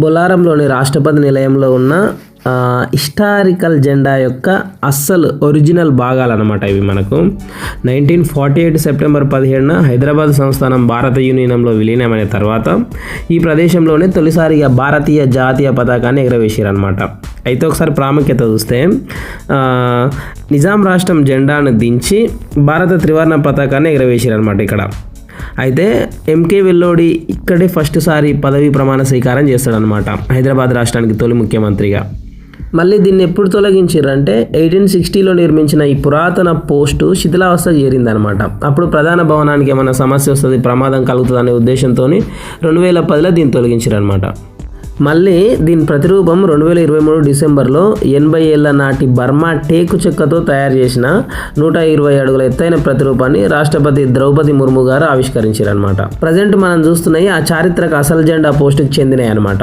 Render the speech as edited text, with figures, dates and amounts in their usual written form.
బొల్లారంలోని రాష్ట్రపతి నిలయంలో ఉన్న హిస్టారికల్ జెండా యొక్క అస్సలు ఒరిజినల్ భాగాలన్నమాట ఇవి మనకు 1948 సెప్టెంబర్ 17న హైదరాబాద్ సంస్థానం భారత యూనియన్లో విలీనమైన తర్వాత ఈ ప్రదేశంలోనే తొలిసారిగా భారతీయ జాతీయ పతాకాన్ని ఎగరవేశారనమాట. అయితే ఒకసారి ప్రాముఖ్యత చూస్తే నిజాం రాష్ట్రం జెండాను దించి భారత త్రివర్ణ పతాకాన్ని ఎగరవేశారనమాట ఇక్కడ. అయితే ఎంకే వెల్లోడి ఇక్కడే ఫస్ట్ సారి పదవీ ప్రమాణ స్వీకారం చేస్తాడనమాట హైదరాబాద్ రాష్ట్రానికి తొలి ముఖ్యమంత్రిగా. మళ్ళీ దీన్ని ఎప్పుడు తొలగించారంటే 1860లో నిర్మించిన ఈ పురాతన పోస్టు శిథిలావస్థ చేరిందనమాట. అప్పుడు ప్రధాన భవనానికి ఏమైనా సమస్య వస్తుంది, ప్రమాదం కలుగుతుంది అనే ఉద్దేశంతో 2010లో దీన్ని తొలగించారనమాట. మళ్ళీ దీని ప్రతిరూపం 2023 డిసెంబర్లో 80 ఏళ్ల నాటి బర్మా టేకు చెక్కతో తయారు చేసిన 120 అడుగుల ఎత్తైన ప్రతిరూపాన్ని రాష్ట్రపతి ద్రౌపది ముర్ము గారు ఆవిష్కరించారనమాట. ప్రజెంట్ మనం చూస్తున్నాయి ఆ చారిత్రక అసలు జెండా పోస్టుకి చెందినవి అనమాట.